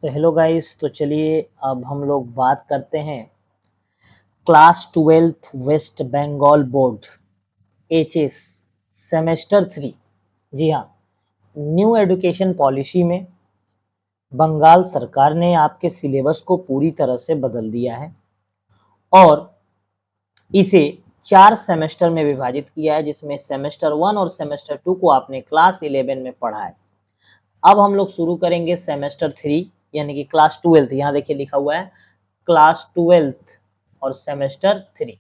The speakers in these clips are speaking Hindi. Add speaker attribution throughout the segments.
Speaker 1: तो हेलो गाइस, तो चलिए अब हम लोग बात करते हैं class 12th West Bengal board HS semester 3। जी हाँ, न्यू एजुकेशन पॉलिसी में बंगाल सरकार ने आपके सिलेबस को पूरी तरह से बदल दिया है और इसे 4 सेमेस्टर में विभाजित किया है, जिसमें सेमेस्टर 1 और सेमेस्टर 2 को आपने क्लास 11 में पढ़ा है। अब हम लोग शुरू करेंगे सेमेस्टर 3 यानी कि क्लास 12th। यहाँ देखिए लिखा हुआ है क्लास 12th और सेमेस्टर 3।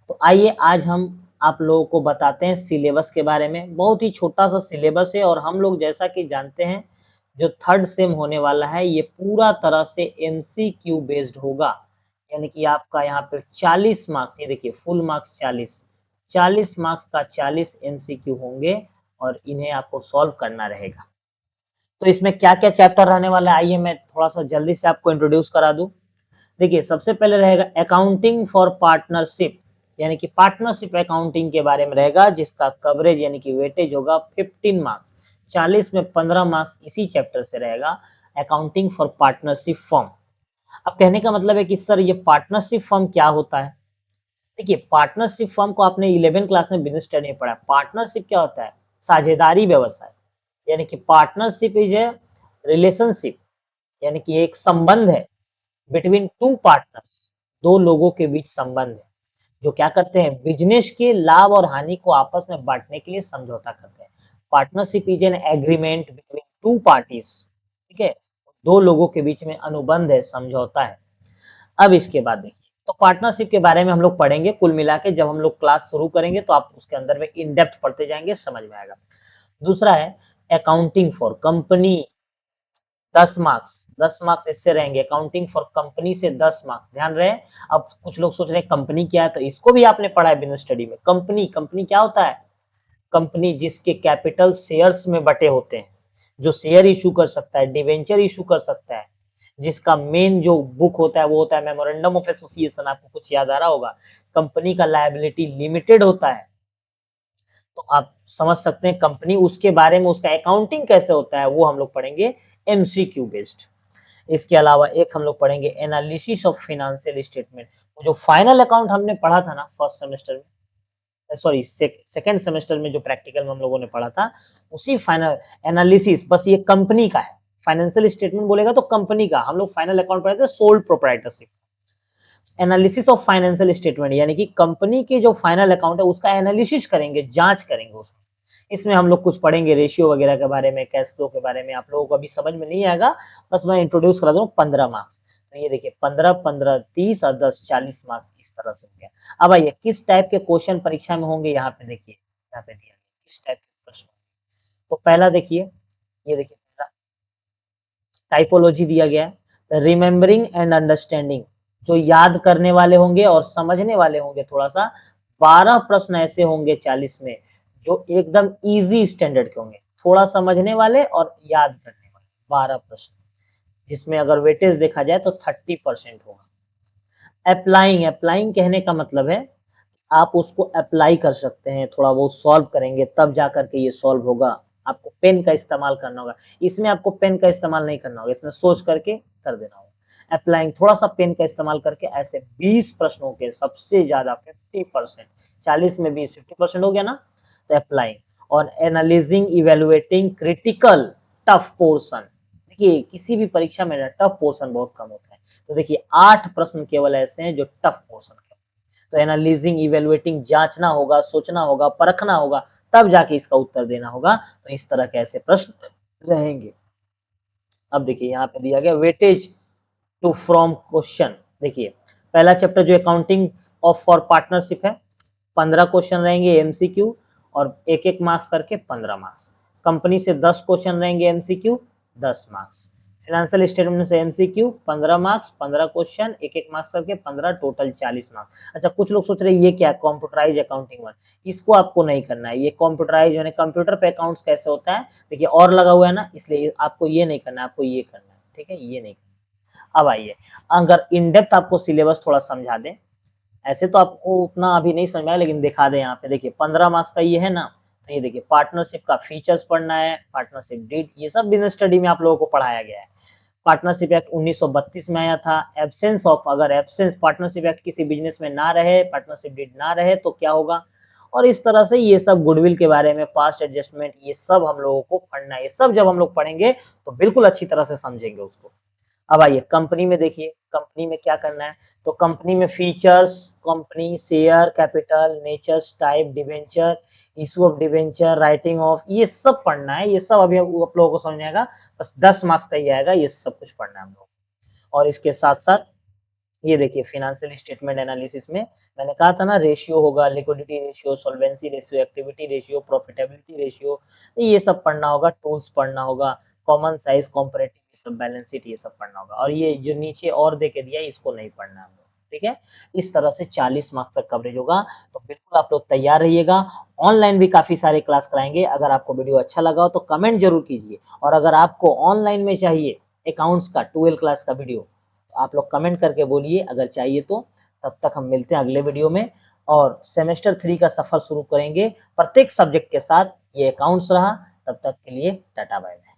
Speaker 1: तो आइए आज हम आप लोगों को बताते हैं सिलेबस के बारे में। बहुत ही छोटा सा सिलेबस है और हम लोग जैसा कि जानते हैं जो थर्ड सेम होने वाला है ये पूरा तरह से एमसीक्यू बेस्ड होगा। यानी कि आपका यहाँ पे 40 मार्क्स, ये देखिए फुल मार्क्स 40 मार्क्स का 40 एमसीक्यू होंगे और इन्हें आपको सॉल्व करना रहेगा। तो इसमें क्या-क्या चैप्टर रहने वाला है, आइए मैं थोड़ा-सा जल्दी से आपको इंट्रोड्यूस करा दूं। देखिए सबसे पहले रहेगा अकाउंटिंग फॉर पार्टनरशिप, यानी कि पार्टनरशिप अकाउंटिंग के बारे में रहेगा, जिसका कवरेज यानी कि वेटेज होगा 15 मार्क्स। 40 में 15 मार्क्स इसी चैप्टर से रहेगा, अकाउंटिंग फॉर पार्टनरशिप फर्म। अब कहने का मतलब है कि सर ये पार्टनरशिप फर्म क्या होता है। देखिए पार्टनरशिप फर्म को आपने 11 क्लास में बिजनेस स्टडी में पढ़ा। पार्टनरशिप क्या होता है, साझेदारी व्यवसाय, यानी कि पार्टनरशिप इज ए रिलेशनशिप, यानी कि एक संबंध है बिटवीन टू पार्टनर्स, दो लोगों के बीच संबंध है जो क्या करते हैं, बिजनेस के लाभ और हानि को आपस में बांटने के लिए समझौता करते हैं। Partnership is an agreement between two parties, ठीक है, दो लोगों के बीच में अनुबंध है, समझौता है। अब इसके बाद देखिए, तो पार्टनरशिप के बारे में हम लोग पढ़ेंगे। कुल मिला के जब हम लोग क्लास शुरू करेंगे तो आप उसके अंदर में इन डेप्थ पढ़ते जाएंगे, समझ में आएगा। दूसरा है accounting for company, 10 marks, 10 marks इससे रहेंगे। अकाउंटिंग फॉर कंपनी से 10 मार्क्स, ध्यान रहे। अब कुछ लोग सोच रहे हैं कंपनी क्या है, तो इसको भी आपने पढ़ा है बिजनेस स्टडी में। कंपनी, कंपनी क्या होता है, कंपनी जिसके कैपिटल शेयर्स में बटे होते हैं, जो शेयर इशू कर सकता है, डिवेंचर इशू कर सकता है, जिसका मेन जो बुक होता है वो होता है मेमोरेंडम ऑफ एसोसिएशन, आपको कुछ याद आ रहा होगा। कंपनी का लायबिलिटी लिमिटेड होता है, तो आप समझ सकते हैं कंपनी, उसके बारे में उसका अकाउंटिंग कैसे होता है वो हम लोग पढ़ेंगे एमसीक्यू बेस्ड। इसके अलावा एक हम लोग पढ़ेंगे एनालिसिस ऑफ फाइनेंशियल स्टेटमेंट। जो फाइनल अकाउंट हमने पढ़ा था ना फर्स्ट सेमेस्टर में, सॉरी सेकंड सेमेस्टर में, जो प्रैक्टिकल में हम लोगों ने पढ़ा था, उसी फाइनल एनालिसिस, बस ये कंपनी का है। फाइनेंशियल स्टेटमेंट बोलेगा तो कंपनी का, हम लोग फाइनल अकाउंट पढ़े थे sole proprietorship. Analysis of financial statement यानी कि कंपनी के जो फाइनल अकाउंट है उसका एनालिसिस करेंगे, जांच करेंगे उसमें। इसमें हम लोग कुछ पढ़ेंगे रेशियो वगैरह के बारे में, कैश फ्लो के बारे में। आप लोगों को अभी समझ में नहीं आएगा, बस मैं इंट्रोड्यूस करा दूं। 15 मार्क्स, तो ये देखिए 15 15 30 और 10 40 मार्क्स इस तरह से होंगे। अब आइए किस टाइप के क्वेश्चन परीक्षा में होंगे, यहाँ पे देखिए, यहाँ पे दिया गया किस टाइप के प्रश्न। तो पहला देखिए, ये देखिए पहला टाइपोलॉजी दिया गया है, रिमेम्बरिंग एंड अंडरस्टैंडिंग, जो याद करने वाले होंगे और समझने वाले होंगे थोड़ा सा। 12 प्रश्न ऐसे होंगे 40 में जो एकदम इजी स्टैंडर्ड के होंगे, थोड़ा समझने वाले और याद करने वाले। 12 प्रश्न जिसमें अगर वेटेज देखा जाए तो 30% होगा। अप्लाइंग, अप्लाइंग कहने का मतलब है आप उसको अप्लाई कर सकते हैं, थोड़ा बहुत सॉल्व करेंगे तब जा करके ये सॉल्व होगा। आपको पेन का इस्तेमाल करना होगा, इसमें आपको पेन का इस्तेमाल नहीं करना होगा, इसमें सोच करके कर देना होगा। अप्लाइंग थोड़ा सा पेन का इस्तेमाल करके, ऐसे 20 प्रश्नों के सबसे ज्यादा 50%, 40 में 20 50% हो गया ना, तो अप्लाइंग। और एनालिजिंग इवेलुएटिंग क्रिटिकल टफ पोर्शन, देखिए किसी भी परीक्षा में टफ पोर्शन बहुत कम होता है, तो देखिए 8 प्रश्न केवल ऐसे हैं जो टफ पोर्शन के। तो एनालिजिंग इवेलुएटिंग, जांचना होगा, सोचना होगा, परखना होगा, तब जाके इसका उत्तर देना होगा। तो इस तरह के ऐसे प्रश्न रहेंगे। अब देखिए यहाँ पे दिया गया वेटेज टू फ्रॉम क्वेश्चन। देखिए पहला चैप्टर जो अकाउंटिंग ऑफ फॉर पार्टनरशिप है, 15 क्वेश्चन रहेंगे एमसीक्यू और एक एक मार्क्स करके 15 मार्क्स। कंपनी से 10 क्वेश्चन रहेंगे एमसीक्यू, 10 मार्क्स। फाइनेंशियल स्टेटमेंट से एमसीक्यू 15 मार्क्स, 15 क्वेश्चन, एक एक मार्क्स करके 15, टोटल 40 मार्क्स। अच्छा कुछ लोग सोच रहे हैं ये क्या है, कंप्यूटराइज अकाउंटिंग वन, इसको आपको नहीं करना है। ये कंप्यूटराइज यानी कंप्यूटर पे अकाउंट्स कैसे होता है, देखिए और लगा हुआ है ना, इसलिए आपको ये नहीं करना है, आपको ये करना है, ठीक है, ये नहीं करना। अब आइए, अगर इन डेप्थ आपको सिलेबस थोड़ा समझा दें, ऐसे तो आपको उतना अभी नहीं समझ में आया, लेकिन दिखा दें। यहाँ पे देखिए 15 मार्क्स का ये है ना, तो ये देखिए पार्टनरशिप का फीचर्स पढ़ना है, पार्टनरशिप डीड, ये सब बिजनेस स्टडी में आप लोगों को पढ़ाया गया है। पार्टनरशिप एक्ट 1932 में आया था। एब्सेंस ऑफ, अगर एब्सेंस पार्टनरशिप एक्ट किसी बिजनेस में ना रहे, पार्टनरशिप डीड ना रहे तो क्या होगा। और इस तरह से ये सब गुडविल के बारे में, पास्ट एडजस्टमेंट, ये सब हम लोगों को पढ़ना है। ये सब जब हम लोग पढ़ेंगे तो बिल्कुल अच्छी तरह से समझेंगे उसको। अब आइए कंपनी में देखिए, कंपनी में क्या करना है। तो कंपनी में features, company, share capital, natures, type, debenture, issue of debenture, writing off, ये सब पढ़ना है। ये सब अभी आप लोगों को समझ में आएगा, बस 10 मार्क्स का ही आएगा, ये सब कुछ पढ़ना है हम लोग। और इसके साथ साथ ये देखिए फिनेंशियल स्टेटमेंट एनालिसिस में मैंने कहा था ना, रेशियो होगा, liquidity ratio, solvency ratio, activity ratio, profitability ratio, ये सब पढ़ना होगा। टूल्स पढ़ना होगा, कॉमन साइज, कॉम्परेटिव, ये सब, बैलेंस शीट, ये सब पढ़ना होगा। और ये जो नीचे और दे के दिया है इसको नहीं पढ़ना है हम लोग, ठीक है। इस तरह से 40 मार्क्स तक कवरेज होगा। तो बिल्कुल आप लोग तैयार रहिएगा। ऑनलाइन भी काफी सारे क्लास कराएंगे। अगर आपको वीडियो अच्छा लगा हो तो कमेंट जरूर कीजिए। और अगर आपको ऑनलाइन में चाहिए अकाउंट्स का 12 क्लास का वीडियो, तो आप लोग कमेंट करके बोलिए अगर चाहिए तो। तब तक हम मिलते हैं अगले वीडियो में, और सेमेस्टर 3 का सफर शुरू करेंगे प्रत्येक सब्जेक्ट के साथ। ये अकाउंट्स रहा, तब तक के लिए टाटा बाय बाय।